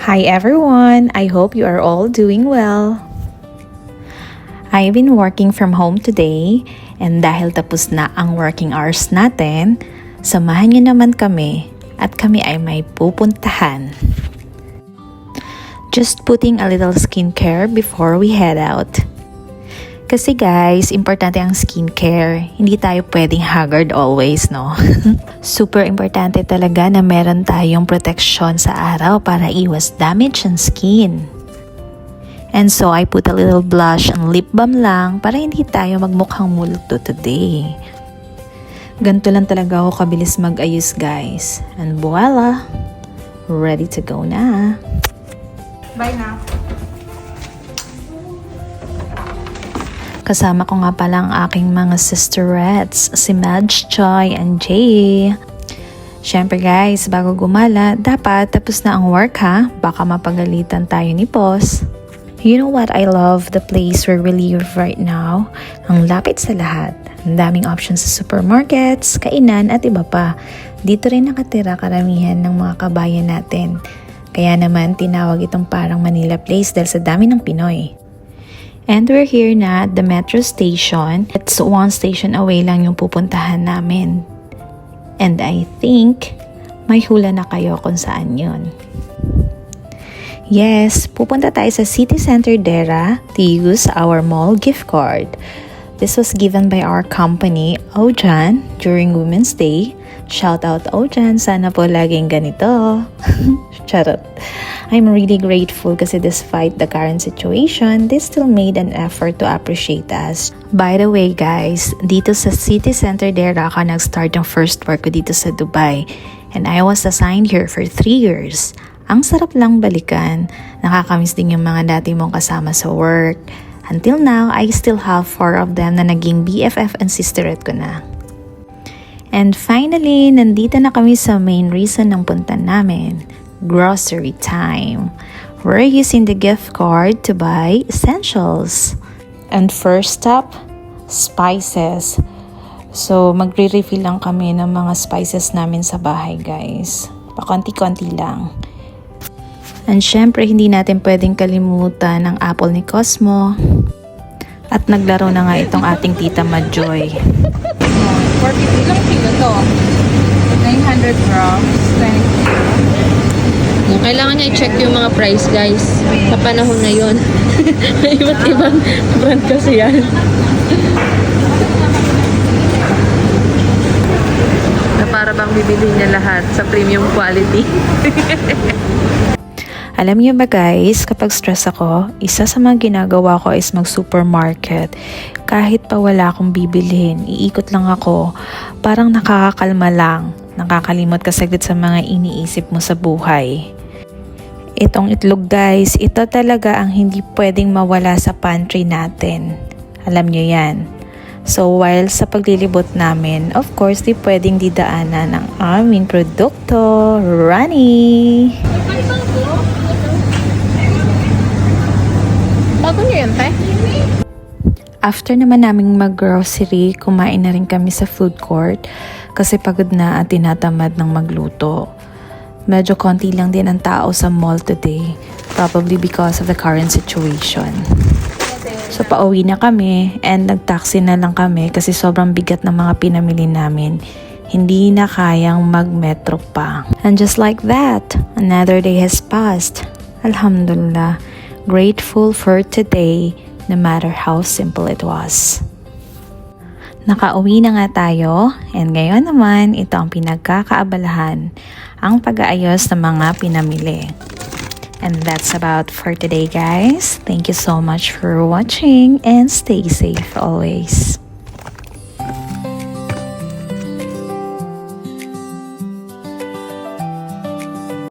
Hi everyone! I hope you are all doing well. I've been working from home today and dahil tapos na ang working hours natin, samahan niyo naman kami at kami ay may pupuntahan. Just putting a little skincare before we head out. Kasi guys, importante ang skincare. Hindi tayo pwedeng haggard always, no? Super importante talaga na meron tayong protection sa araw para iwas damage ng skin. And so, I put a little blush and lip balm lang para hindi tayo magmukhang multo today. Ganito lang talaga ako kabilis mag-ayos guys. And voila! Ready to go na. Bye na. Kasama ko nga pala ang aking mga sisterettes, si Madge, Joy, and Jay. Siyempre guys, bago gumala, dapat tapos na ang work ha, baka mapagalitan tayo ni boss. You know what I love the place where we live right now? Ang lapit sa lahat. Ang daming options sa supermarkets, kainan at iba pa. Dito rin nakatira karamihan ng mga kabayan natin. Kaya naman tinawag itong parang Manila Place dahil sa dami ng Pinoy. And we're here na at the metro station. It's one station away lang yung pupuntahan namin. And I think may hula na kayo kung saan yun. Yes, pupunta tayo sa City Center Dera to use our mall gift card. This was given by our company, Ojan, during Women's Day. Shout out Ojan, sana po laging ganito. Charot. I'm really grateful kasi despite the current situation, they still made an effort to appreciate us. By the way guys, dito sa City Center Dera ako nag-start yung first work ko dito sa Dubai. And I was assigned here for 3 years. Ang sarap lang balikan. Nakakamiss din yung mga dati mong kasama sa work. Until now, I still have 4 of them na naging BFF and sisterette ko na. And finally, nandito na kami sa main reason ng punta namin. Grocery time. We're using the gift card to buy essentials. And first stop, spices. So, magre-refill lang kami ng mga spices namin sa bahay, guys. Pakonti-konti lang. And syempre, hindi natin pwedeng kalimutan ang apple ni Cosmo. At naglaro na nga itong ating tita Madjoy. 450 lang kilo to. 900 grams, 20 kilo. Kailangan niya i-check yung mga price guys sa panahon ngayon. Iba't ibang brand kasi yan. Na para bang bibili niya lahat sa premium quality. Alam niyo ba guys, kapag stress ako, isa sa mga ginagawa ko is mag-supermarket. Kahit pa wala akong bibilhin, iikot lang ako. Parang nakakakalma lang. Nakakalimot ka saglit sa mga iniisip mo sa buhay. Itong itlog guys, ito talaga ang hindi pwedeng mawala sa pantry natin. Alam niyo yan. So while sa paglilibot namin, of course, di pwedeng didaanan ang aming produkto. Runny! Bago niyo yun, te? After naman naming mag-grocery, kumain na rin kami sa food court kasi pagod na at tinatamad ng magluto. Medyo konti lang din ang tao sa mall today, probably because of the current situation. So pauwi na kami and nag-taxi na lang kami kasi sobrang bigat ng mga pinamili namin. Hindi na kayang mag-metro pa. And just like that, another day has passed. Alhamdulillah, grateful for today no matter how simple it was. Nakauwi na nga tayo and ngayon naman ito ang pinagkakaabalahan, ang pag-aayos ng mga pinamili. And that's about for today guys. Thank you so much for watching and stay safe always.